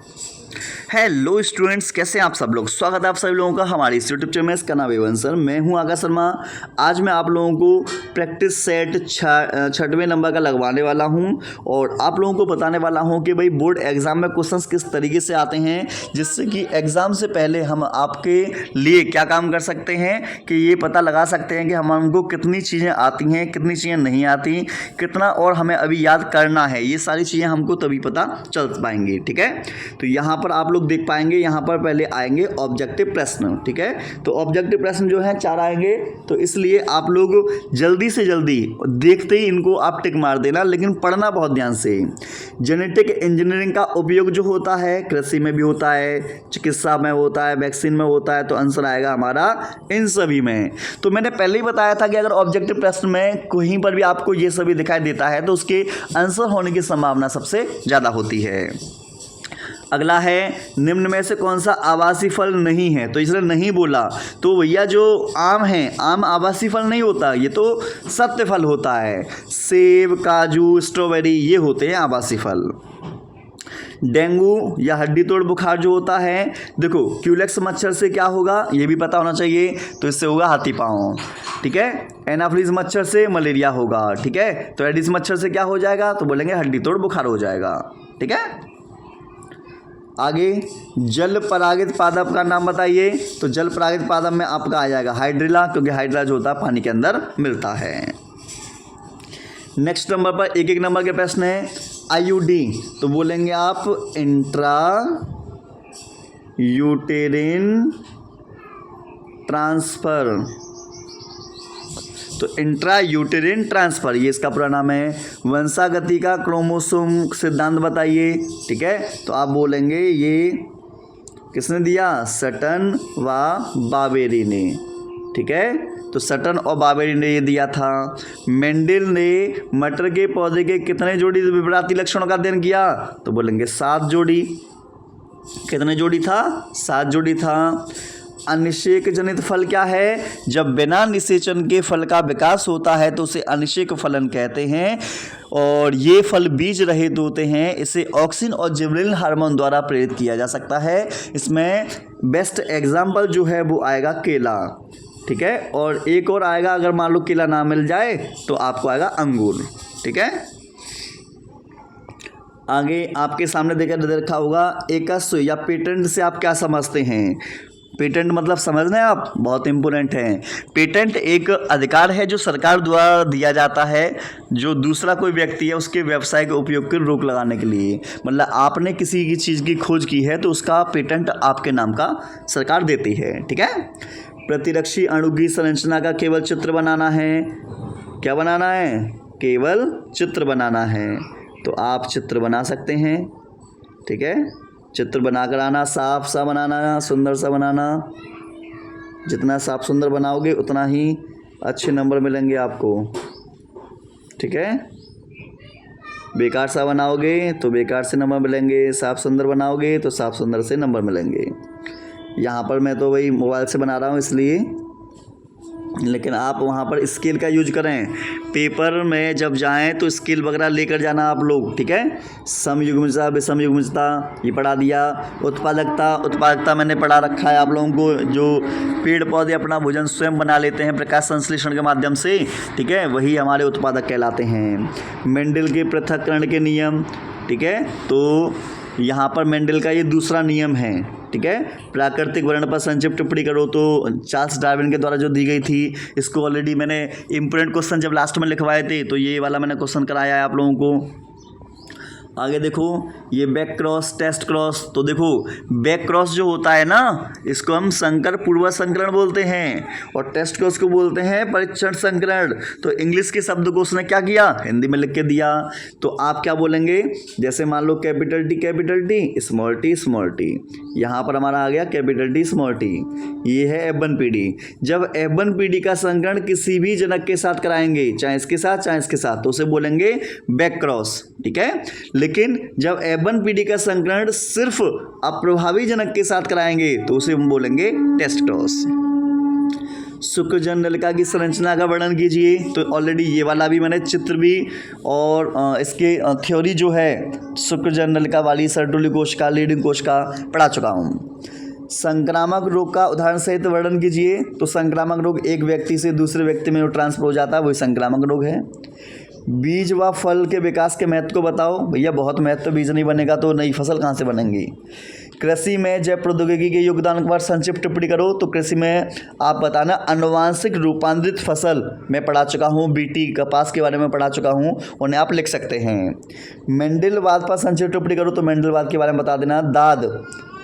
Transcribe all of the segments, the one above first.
Hello students, कैसे हैं आप सब लोग। स्वागत है आप सभी लोगों का हमारे इस यूट्यूब चैनल में। इसका नाम है सर, मैं हूं आकाश शर्मा। आज मैं आप लोगों को प्रैक्टिस सेट 6वें नंबर का लगवाने वाला हूं और आप लोगों को बताने वाला हूं कि भाई बोर्ड एग्ज़ाम में क्वेश्चंस किस तरीके से आते हैं, जिससे कि एग्ज़ाम से पहले हम आपके लिए क्या काम कर सकते हैं कि ये पता लगा सकते हैं कि हमको कितनी चीज़ें आती हैं, कितनी चीज़ें नहीं आती, कितना और हमें अभी याद करना है। ये सारी चीज़ें हमको तभी पता चल पाएंगी। ठीक है, तो यहाँ पर आप लोग देख पाएंगे, यहाँ पर पहले आएंगे ऑब्जेक्टिव प्रश्न। ठीक है, तो ऑब्जेक्टिव प्रश्न जो है 4 आएंगे, तो इसलिए आप लोग जल्दी से जल्दी देखते ही इनको आप टिक मार देना, लेकिन पढ़ना बहुत ध्यान से। जेनेटिक इंजीनियरिंग का उपयोग जो होता है कृषि में भी होता है, चिकित्सा में होता है, वैक्सीन में होता है, तो आंसर आएगा हमारा इन सभी में। तो मैंने पहले ही बताया था कि अगर ऑब्जेक्टिव प्रश्न में कहीं पर भी आपको ये सभी दिखाई देता है तो उसके आंसर होने की संभावना सबसे ज़्यादा होती है। अगला है, निम्न में से कौन सा आवासीय फल नहीं है, तो इसने नहीं बोला, तो भैया जो आम है, आम आवासीय फल नहीं होता, ये तो सत्य फल होता है। सेब, काजू, स्ट्रॉबेरी ये होते हैं आवासीय फल। डेंगू या हड्डी तोड़ बुखार जो होता है, देखो क्यूलेक्स मच्छर से क्या होगा ये भी पता होना चाहिए, तो इससे होगा हाथी पाँव। ठीक है, एनाफ्लीज मच्छर से मलेरिया होगा। ठीक है, तो एडिस मच्छर से क्या हो जाएगा, तो बोलेंगे हड्डी तोड़ बुखार हो जाएगा। ठीक है, आगे जल परागित पादप का नाम बताइए, तो जल परागित पादप में आपका आ जाएगा हाइड्रिला, क्योंकि हाइड्रिला जो होता है पानी के अंदर मिलता है। नेक्स्ट नंबर पर एक नंबर के प्रश्न है आईयूडी, तो बोलेंगे आप इंट्रा यूटेरिन ट्रांसफर। तो इंट्रा यूटेरिन ट्रांसफर ये इसका पूरा नाम है। वंशागति का क्रोमोसोम सिद्धांत बताइए। ठीक है, तो आप बोलेंगे ये किसने दिया, सटन व बाबेरी ने। ठीक है, तो सटन और बाबेरी ने ये दिया था। मेंडल ने मटर के पौधे के कितने जोड़ी विपरीत लक्षणों का अध्ययन किया, तो बोलेंगे 7 जोड़ी। कितने जोड़ी था, 7 जोड़ी था। अनिषेक जनित फल क्या है, जब बिना निषेचन के फल का विकास होता है तो उसे अनिषेक फलन कहते हैं, और ये फल बीज रहित होते हैं। इसे ऑक्सिन और जिबरेलिन हार्मोन द्वारा प्रेरित किया जा सकता है। इसमें बेस्ट एग्जाम्पल जो है वो आएगा केला। ठीक है, और एक और आएगा, अगर मान लो केला ना मिल जाए तो आपको आएगा अंगूर। ठीक है, आगे आपके सामने देखा होगा एकस्व या पेटेंट से आप क्या समझते हैं। पेटेंट मतलब समझ रहे हैं आप, बहुत इंपॉर्टेंट है। पेटेंट एक अधिकार है जो सरकार द्वारा दिया जाता है, जो दूसरा कोई व्यक्ति है उसके व्यवसाय के उपयोग की रोक लगाने के लिए। मतलब आपने किसी की चीज़ की खोज की है तो उसका पेटेंट आपके नाम का सरकार देती है। ठीक है, प्रतिरक्षी अणु की संरचना का केवल चित्र बनाना है। क्या बनाना है, केवल चित्र बनाना है, तो आप चित्र बना सकते हैं। ठीक है, चित्र बनाकर आना, साफ सा बनाना, सुंदर सा बनाना। जितना साफ सुंदर बनाओगे उतना ही अच्छे नंबर मिलेंगे आपको। ठीक है, बेकार सा बनाओगे तो बेकार से नंबर मिलेंगे, साफ सुंदर बनाओगे तो साफ सुंदर से नंबर मिलेंगे। यहाँ पर मैं तो वही मोबाइल से बना रहा हूँ इसलिए, लेकिन आप वहाँ पर स्केल का यूज करें। पेपर में जब जाएं तो स्केल वगैरह लेकर जाना आप लोग। ठीक है, समयुग्मता विषमयुग्मता ये पढ़ा दिया। उत्पादकता मैंने पढ़ा रखा है आप लोगों को। जो पेड़ पौधे अपना भोजन स्वयं बना लेते हैं प्रकाश संश्लेषण के माध्यम से, ठीक है, वही हमारे उत्पादक कहलाते हैं। मेंडल के पृथक्करण के नियम, ठीक है, तो यहाँ पर मेंडल का ये दूसरा नियम है। ठीक है, प्राकृतिक वर्ण पर संक्षिप्त टिप्पणी करो, तो चार्ल्स डार्विन के द्वारा जो दी गई थी, इसको ऑलरेडी मैंने इंपोर्टेंट क्वेश्चन जब लास्ट में लिखवाए थे तो ये वाला मैंने क्वेश्चन कराया है आप लोगों को। आगे देखो ये बैक क्रॉस, टेस्ट क्रॉस, तो देखो बैक क्रॉस जो होता है ना, इसको हम संकर पूर्व संकरण बोलते हैं, और टेस्ट क्रॉस को बोलते हैं परीक्षण संकरण। तो इंग्लिश के शब्द को उसने क्या किया, हिंदी में लिख के दिया। तो आप क्या बोलेंगे, जैसे मान लो कैपिटल टी, स्मॉल टी, यहाँ पर हमारा आ गया कैपिटल टी स्मॉल टी, ये है F1PD। जब F1PD का संकरण किसी भी जनक के साथ कराएंगे, चाहे इसके साथ, तो उसे बोलेंगे बैक क्रॉस। ठीक है, लेकिन जब F1PD का संकरण सिर्फ अप्रभावी जनक के साथ कराएंगे तो उसे हम बोलेंगे टेस्ट क्रॉस। शुक्रजन नलिका की संरचना का वर्णन कीजिए। तो ऑलरेडी ये वाला भी मैंने चित्र भी और इसके थ्योरी जो है शुक्रजन नलिका वाली सर्टुली कोशिका, लीडिंग कोशिका पढ़ा चुका हूँ। संक्रामक रोग का उदाहरण सहित वर्णन कीजिए। तो संक्रामक रोग एक व्यक्ति से दूसरे व्यक्ति में ट्रांसफर हो जाता है, वही संक्रामक रोग है। बीज व फल के विकास के महत्व को बताओ। भैया बहुत महत्व, बीज नहीं बनेगा तो नई फसल कहाँ से बनेंगी। कृषि में जैव प्रौद्योगिकी के योगदान पर संक्षिप्त टिप्पणी करो। तो कृषि में आप बताना अनुवांशिक रूपांतरित फसल मैं पढ़ा चुका हूँ, बीटी कपास के बारे में पढ़ा चुका हूँ, उन्हें आप लिख सकते हैं। मेंडलवाद पर संक्षिप्त टिप्पणी करो। तो मेंडलवाद के बारे में बता देना।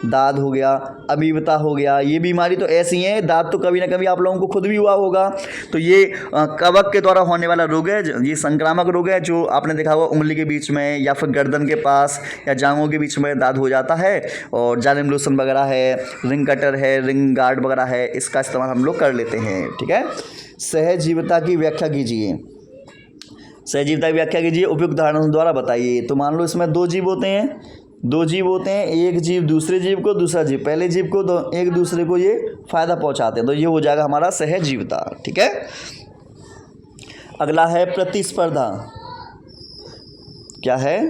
दाद हो गया, अमीबता हो गया, ये बीमारी तो ऐसी है, दाद तो कभी ना कभी आप लोगों को खुद भी हुआ होगा। तो ये कवक के द्वारा होने वाला रोग है, ये संक्रामक रोग है जो आपने देखा होगा उंगली के बीच में या फिर गर्दन के पास या जांघों के बीच में दाद हो जाता है। और जालिम लोशन वगैरह है, रिंग कटर है, रिंग गार्ड वगैरह है, इसका इस्तेमाल हम लोग कर लेते हैं। ठीक है। सहजीविता की व्याख्या कीजिए। सहजीविता की व्याख्या कीजिए, उपयुक्त उदाहरणों द्वारा बताइए। तो मान लो इसमें दो जीव होते हैं, एक जीव दूसरे जीव को, दूसरा जीव पहले जीव को, एक दूसरे को ये फायदा पहुंचाते हैं। तो ये हो जाएगा हमारा सहजीविता। ठीक है। अगला है प्रतिस्पर्धा। क्या है?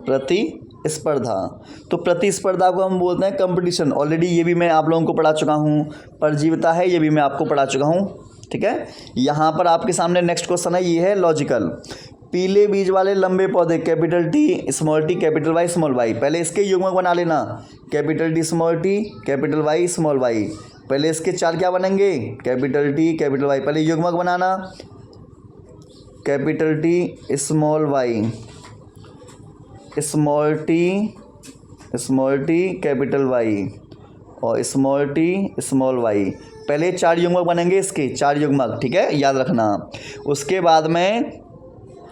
प्रतिस्पर्धा। तो प्रतिस्पर्धा को हम बोलते हैं कंपटीशन। ऑलरेडी ये भी मैं आप लोगों को पढ़ा चुका हूँ। परजीविता है, ये भी मैं आपको पढ़ा चुका हूँ। ठीक है। यहाँ पर आपके सामने नेक्स्ट क्वेश्चन है, ये है लॉजिकल। पीले बीज वाले लंबे पौधे capital T small T capital Y small Y, पहले इसके युग्मक बना लेना। Capital T small T capital Y small Y, पहले इसके चार क्या बनेंगे? कैपिटल टी कैपिटल वाई, पहले युग्मक बनाना। Capital T small Y, small T capital Y और स्मॉल टी स्मॉल वाई, पहले चार युग्मक बनेंगे इसके, चार युग्मक। ठीक है, याद रखना। उसके बाद में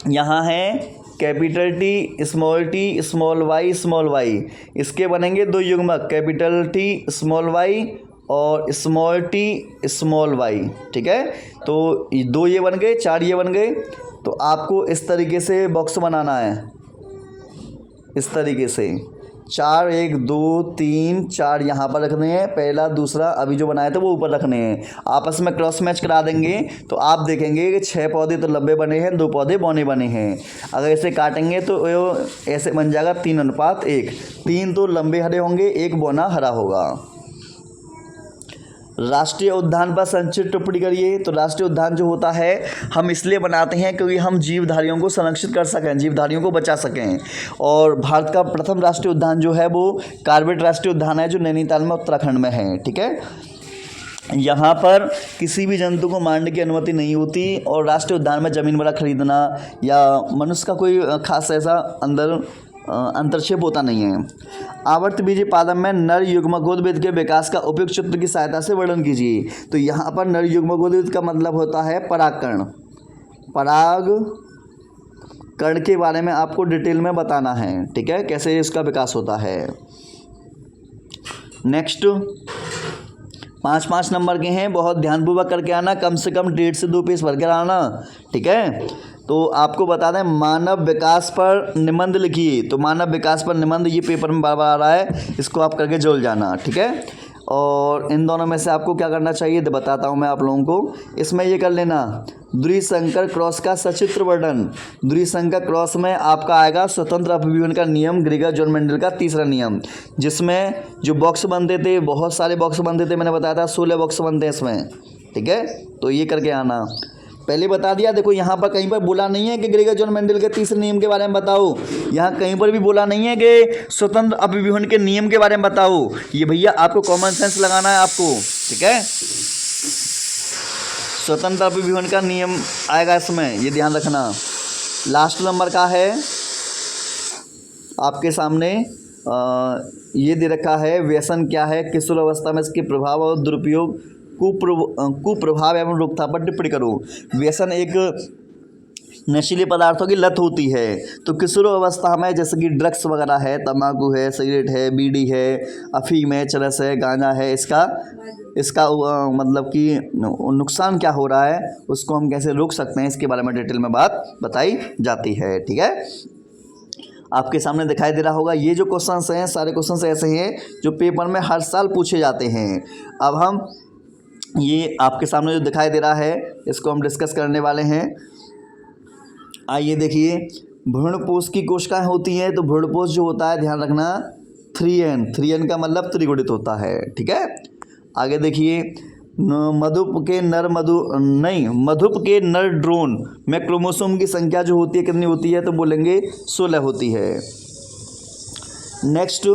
यहाँ है कैपिटल टी स्मॉल वाई, इसके बनेंगे दो युग्मक, कैपिटल टी स्मॉल वाई और स्मॉल टी स्मॉल वाई। ठीक है। तो दो ये बन गए, चार ये बन गए। तो आपको इस तरीके से बॉक्स बनाना है, इस तरीके से चार, 1 2 3 4 यहाँ पर रखने हैं, पहला दूसरा अभी जो बनाए थे वो ऊपर रखने हैं। आपस में क्रॉस मैच करा देंगे तो आप देखेंगे कि 6 पौधे तो लंबे बने हैं, 2 पौधे बौने बने हैं। अगर इसे काटेंगे तो ऐसे बन जाएगा 3:1, 3 तो लंबे हरे होंगे, 1 बौना हरा होगा। राष्ट्रीय उद्यान पर संक्षिप्त टिप्पणी करिए। तो राष्ट्रीय उद्यान जो होता है हम इसलिए बनाते हैं क्योंकि हम जीवधारियों को संरक्षित कर सकें, जीवधारियों को बचा सकें। और भारत का प्रथम राष्ट्रीय उद्यान जो है वो कार्बेट राष्ट्रीय उद्यान है, जो नैनीताल में उत्तराखंड में है। ठीक है। यहाँ पर किसी भी जंतु को मारने की अनुमति नहीं होती और राष्ट्रीय उद्यान में ज़मीन वगैरह खरीदना या मनुष्य का कोई खास ऐसा अंदर अंतरक्षेप होता नहीं है। आवर्त बीज पादप में नर युग्मकोद्भिद के विकास का उपयुक्त चित्र की सहायता से वर्णन कीजिए। तो यहाँ पर नर युग्मकोद्भिद का मतलब होता है परागकण। परागकण के बारे में आपको डिटेल में बताना है। ठीक है, कैसे इसका विकास होता है। नेक्स्ट 5-5 नंबर के हैं, बहुत ध्यानपूर्वक करके आना, कम से कम 1.5 से 2 पेज भर कर आना। ठीक है। तो आपको बता दें, मानव विकास पर निबंध लिखिए। तो मानव विकास पर निबंध ये पेपर में बार बार आ रहा है, इसको आप करके जोड़ जाना। ठीक है। और इन दोनों में से आपको क्या करना चाहिए तो बताता हूँ मैं आप लोगों को। इसमें ये कर लेना, द्विसंकर क्रॉस का सचित्र वर्णन। द्विसंकर क्रॉस में आपका आएगा स्वतंत्र अपविभजन का नियम, ग्रेगर जॉन मेंडल का तीसरा नियम, जिसमें जो बॉक्स बनते थे, बहुत सारे बॉक्स बनते थे, मैंने बताया था 16 बॉक्स बनते हैं इसमें। ठीक है। तो ये करके आना, पहले बता दिया। देखो यहाँ पर कहीं पर बोला नहीं है कि ग्रेगर जॉन मेंडल के तीसरे नियम के बारे में बताओ, यहाँ कहीं पर भी बोला नहीं है कि स्वतंत्र अपविभजन के नियम के बारे में बताओ। ये भैया आपको कॉमन सेंस लगाना है आपको। ठीक है। स्वतंत्र अपविभजन का नियम आएगा इसमें, ये ध्यान रखना। लास्ट नंबर का है आपके सामने, ये दे रखा है, व्यसन क्या है, किशोर अवस्था में इसके प्रभाव और दुरुपयोग, कुप्रभाव एवं रोकथाम पर टिप्पणी करो। व्यसन एक नशीले पदार्थों की लत होती है। तो किशोर अवस्था में जैसे कि ड्रग्स वगैरह है, तंबाकू है, सिगरेट है, बीड़ी है, अफीम है, चरस है, गांजा है, इसका मतलब कि नुकसान क्या हो रहा है, उसको हम कैसे रोक सकते हैं, इसके बारे में डिटेल में बात बताई जाती है। ठीक है। आपके सामने दिखाई दे रहा होगा, ये जो क्वेश्चंस हैं सारे क्वेश्चंस ऐसे हैं जो पेपर में हर साल पूछे जाते हैं। अब हम ये आपके सामने जो दिखाई दे रहा है इसको हम डिस्कस करने वाले हैं। आइए देखिए, भ्रूणपोष की कोशिकाएं होती हैं, तो भ्रूणपोष जो होता है ध्यान रखना 3n का मतलब त्रिगुणित होता है, ठीक है। आगे देखिए, मधुप के नर ड्रोन में क्रोमोसोम की संख्या जो होती है कितनी होती है, तो बोलेंगे 16 होती है। नेक्स्ट,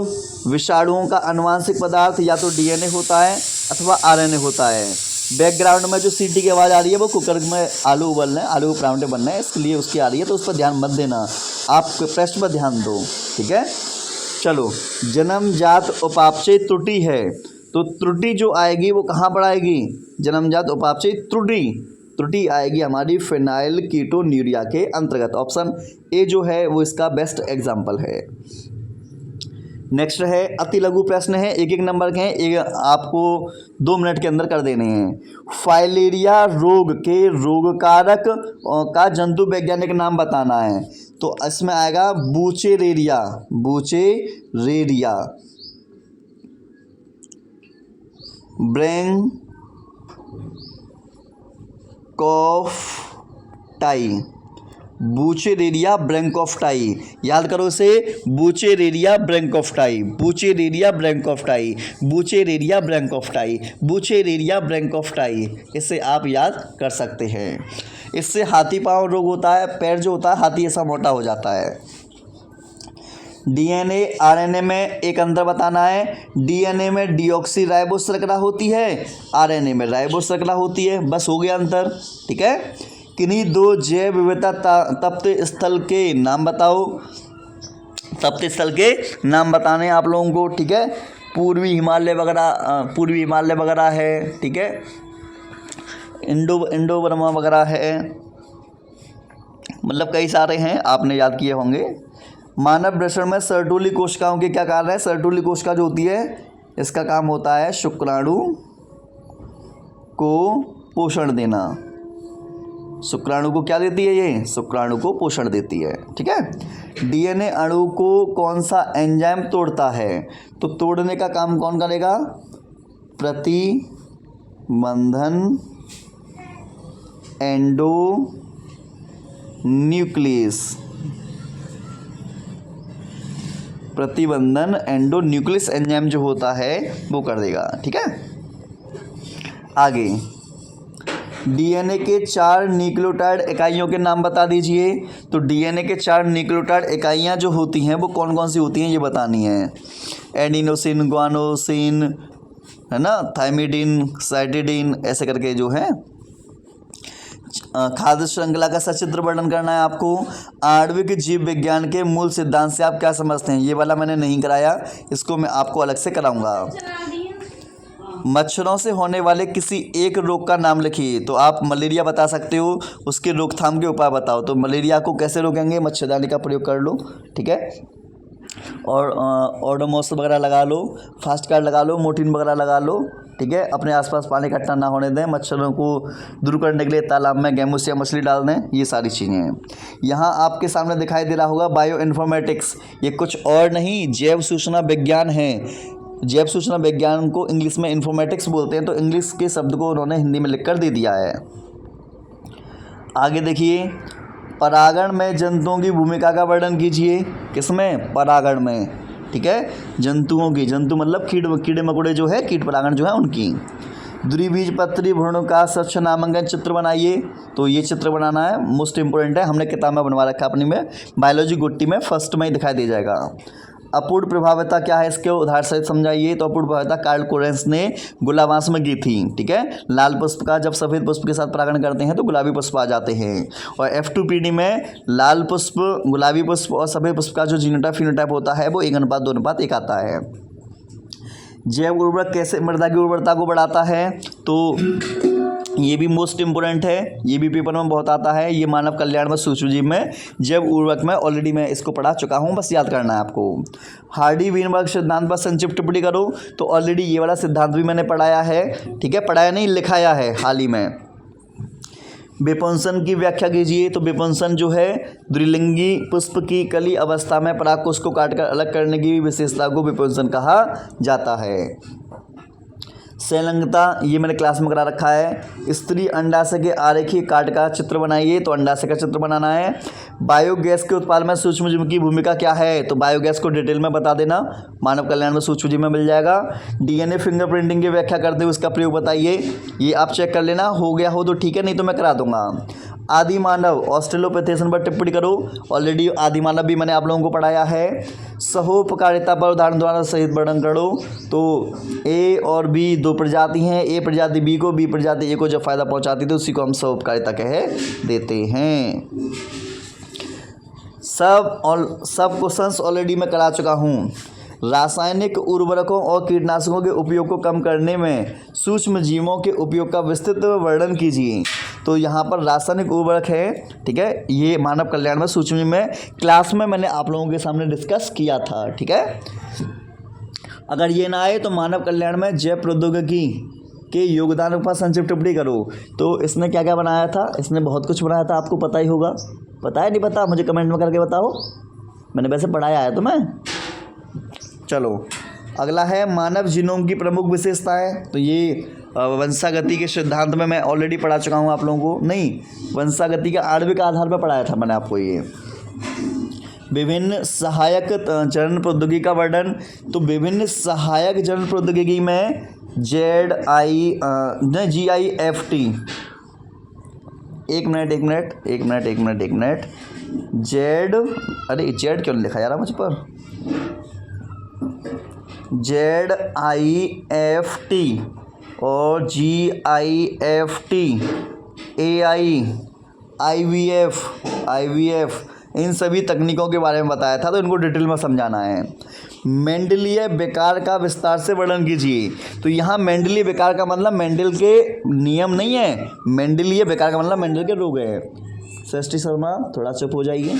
विषाणुओं का आनुवांशिक पदार्थ या तो डीएनए होता है अथवा आरएनए होता है। बैकग्राउंड में जो सीटी की आवाज़ आ रही है वो कुकर में आलू उबल रहे हैं, आलू के परांठे बन रहे हैं, इसके लिए उसकी आ रही है, तो उस पर ध्यान मत देना, आप प्रश्न पर ध्यान दो, ठीक है। चलो, जन्मजात उपापचय त्रुटि है, तो त्रुटि जो आएगी वो कहाँ पर आएगी, जन्मजात उपापचय त्रुटि आएगी हमारी फिनाइल कीटोन्यूरिया के अंतर्गत। ऑप्शन ए जो है वो इसका बेस्ट एग्जाम्पल है। नेक्स्ट है अति लघु प्रश्न है, एक एक नंबर के हैं, एक आपको 2 मिनट के अंदर कर देने हैं। फाइलेरिया रोग के रोगकारक का जंतु वैज्ञानिक नाम बताना है, तो इसमें आएगा बूचेरेरिया, बूचेरेरिया ब्रैंकोफ्टाई, याद करो इसे, बूचेरेरिया ब्रैंकोफ्टाई, इसे आप याद कर सकते हैं। इससे हाथी पांव रोग होता है, पैर जो होता है हाथी ऐसा मोटा हो जाता है। डीएनए आरएनए में एक अंतर बताना है, डीएनए में डीऑक्सी राइबो शर्करा होती है, आरएनए में राइबो शर्करा होती है, बस हो गया अंतर, ठीक है। किन्हीं 2 जैव विविधता तप्त स्थल के नाम बताओ, तप्त स्थल के नाम बताने आप लोगों को, ठीक है। पूर्वी हिमालय वगैरह है, ठीक है, इंडो बर्मा वगैरह है, मतलब कई सारे हैं, आपने याद किए होंगे। मानव वृषण में सर्टोली कोशिकाओं के क्या कार्य है, सर्टोली कोशिका जो होती है इसका काम होता है शुक्राणु को पोषण देना। शुक्राणु को क्या देती है, ये शुक्राणु को पोषण देती है, ठीक है। डीएनए अणु को कौन सा एंजाइम तोड़ता है, तो तोड़ने का काम कौन करेगा, प्रतिबंधन एंडोन्यूक्लियस एंजाइम जो होता है वो कर देगा, ठीक है। आगे, डीएनए के 4 न्यूक्लियोटाइड इकाइयों के नाम बता दीजिए, तो डीएनए के 4 न्यूक्लियोटाइड इकाइयाँ जो होती हैं वो कौन कौन सी होती हैं ये बतानी है। एडिनोसिन, ग्वानोसिन, है ना, थाइमिडिन, साइटिडिन, ऐसे करके जो है। खाद्य श्रृंखला का सचित्र वर्णन करना है आपको। आणविक जीव विज्ञान के मूल सिद्धांत से आप क्या समझते हैं, ये वाला मैंने नहीं कराया, इसको मैं आपको अलग से कराऊंगा। मच्छरों से होने वाले किसी एक रोग का नाम लिखिए, तो आप मलेरिया बता सकते हो, उसके रोकथाम के उपाय बताओ, तो मलेरिया को कैसे रोकेंगे, मच्छरदानी का प्रयोग कर लो, ठीक है। और ओडोमॉस वगैरह लगा लो, फास्ट कार्ड लगा लो, मोर्टीन वगैरह लगा लो, ठीक है। अपने आसपास पानी इकट्ठा ना होने दें, मच्छरों को दूर करने के लिए तालाब में गैमूसिया मछली डाल दें, ये सारी चीज़ें हैं। यहाँ आपके सामने दिखाई दे रहा होगा बायो इन्फॉर्मेटिक्स, ये कुछ और नहीं जैव सूचना विज्ञान है। जैव सूचना विज्ञान को इंग्लिश में इन्फॉर्मेटिक्स बोलते हैं, तो इंग्लिश के शब्द को उन्होंने हिंदी में लिखकर दे दिया है। आगे देखिए, परागण में जंतुओं की भूमिका का वर्णन कीजिए, किसमें, परागण में, ठीक है। जंतुओं की, जंतु मतलब कीड़े मकोड़े जो है, कीट परागण जो है उनकी। द्विबीजपत्री भ्रूण का स्वच्छ नामांकन चित्र बनाइए, तो ये चित्र बनाना है, मोस्ट इंपोर्टेंट है, हमने किताब में बनवा रखा अपनी में, बायोलॉजी गुट्टी में फर्स्ट में ही दिखाई दे जाएगा। अपूर्ण प्रभाविता क्या है, इसके उदाहरण सहित समझाइए, तो अपूर्ण प्रभाविता कार्ल कोरेंस ने गुलाबांस में की थी, ठीक है। लाल पुष्प का जब सफ़ेद पुष्प के साथ परागण करते हैं तो गुलाबी पुष्प आ जाते हैं, और F2PD में लाल पुष्प, गुलाबी पुष्प और सफ़ेद पुष्प का जो जीनोटाइप फिनोटाइप होता है वो 1:2:1 आता है। जैव उर्वरक कैसे मृदा की उर्वरता को बढ़ाता है, तो ये भी मोस्ट इम्पोर्टेंट है, ये भी पेपर में बहुत आता है। ये मानव कल्याण में सूक्ष्मजीव में जैव उर्वरक में ऑलरेडी मैं इसको पढ़ा चुका हूँ, बस याद करना है आपको। हार्डी वीनबर्ग सिद्धांत पर संक्षिप्त टिप्पणी करो, तो ऑलरेडी ये वाला सिद्धांत भी मैंने पढ़ाया है, ठीक है, पढ़ाया नहीं लिखाया है हाल ही में। बेपोंसन की व्याख्या कीजिए, तो बेपोंसन जो है द्विलिंगी पुष्प की कली अवस्था में परागकोश को काटकर अलग करने की विशेषता को बेपोंसन कहा जाता है। संलग्नता ये मैंने क्लास में करा रखा है। स्त्री अंडाशय के आरेखीय काट का चित्र बनाइए, तो अंडाशय का चित्र बनाना है। बायोगैस के उत्पादन में सूक्ष्मजीव की भूमिका क्या है, तो बायोगैस को डिटेल में बता देना, मानव कल्याण में सूक्ष्मजीव में मिल जाएगा। डीएनए फिंगरप्रिंटिंग की व्याख्या करते हुए उसका प्रयोग बताइए, ये आप चेक कर लेना, हो गया हो तो ठीक है, नहीं तो मैं करा दूंगा। आदि मानव ऑस्ट्रेलोपिथेशन पर टिप्पणी करो, ऑलरेडी आदि मानव भी मैंने आप लोगों को पढ़ाया है। सहोपकारिता पर उदाहरण द्वारा सहित वर्णन करो, तो ए और बी दो प्रजाति हैं, ए प्रजाति बी को, बी प्रजाति ए को जब फायदा पहुंचाती है तो उसी को हम सहोपकारिता कह देते हैं। सब क्वेश्चंस ऑलरेडी मैं करा चुका हूँ। रासायनिक उर्वरकों और कीटनाशकों के उपयोग को कम करने में सूक्ष्म जीवों के उपयोग का विस्तृत वर्णन कीजिए, तो यहाँ पर रासायनिक उर्वरक है, ठीक है, ये मानव कल्याण में सूक्ष्म में क्लास में मैंने आप लोगों के सामने डिस्कस किया था, ठीक है। अगर ये ना आए तो मानव कल्याण में जैव प्रौद्योगिकी के योगदान पर संक्षिप्त टिप्पणी करो, तो इसने क्या क्या बनाया था, इसने बहुत कुछ बनाया था, आपको पता ही होगा, पता है नहीं पता मुझे कमेंट में करके बताओ, मैंने वैसे पढ़ाया है तुम्हें। चलो अगला है मानव जीनोम की प्रमुख विशेषताएं, तो ये वंशागति के सिद्धांत में मैं ऑलरेडी पढ़ा चुका हूँ आप लोगों को, नहीं वंशागति के आणविक आधार पर पढ़ाया था मैंने आपको ये। विभिन्न सहायक चरण प्रौद्योगिकी का वर्णन, तो विभिन्न सहायक चरण प्रौद्योगिकी में GIFT, एक मिनट जेड, अरे जेड क्यों लिखा यार मुझ पर, ZIFT और GIFT, AI, IVF इन सभी तकनीकों के बारे में बताया था, तो इनको डिटेल में समझाना है। मेंडलीय विकार का विस्तार से वर्णन कीजिए, तो यहाँ मेंडलीय विकार का मतलब मेंडल के नियम नहीं है, मेंडलीय विकार का मतलब मेंडल के रोग है। सृष्टि शर्मा थोड़ा चुप हो जाइए।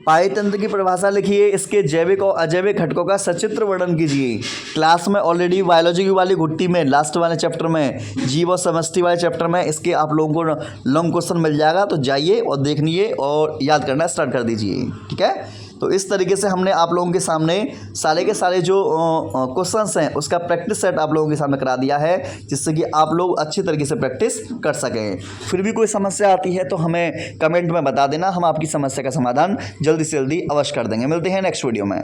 पाईतंत्र की परिभाषा लिखिए, इसके जैविक और अजैविक घटकों का सचित्र वर्णन कीजिए। क्लास में ऑलरेडी बायोलॉजी वाली घुट्टी में लास्ट वाले चैप्टर में, जीव और समष्टि वाले चैप्टर में इसके आप लोगों को लॉन्ग क्वेश्चन मिल जाएगा, तो जाइए और देखिए और याद करना स्टार्ट कर दीजिए, ठीक है। तो इस तरीके से हमने आप लोगों के सामने सारे के सारे जो क्वेश्चंस हैं उसका प्रैक्टिस सेट आप लोगों के सामने करा दिया है, जिससे कि आप लोग अच्छी तरीके से प्रैक्टिस कर सकें। फिर भी कोई समस्या आती है तो हमें कमेंट में बता देना, हम आपकी समस्या का समाधान जल्दी से जल्दी अवश्य कर देंगे। मिलते हैं नेक्स्ट वीडियो में।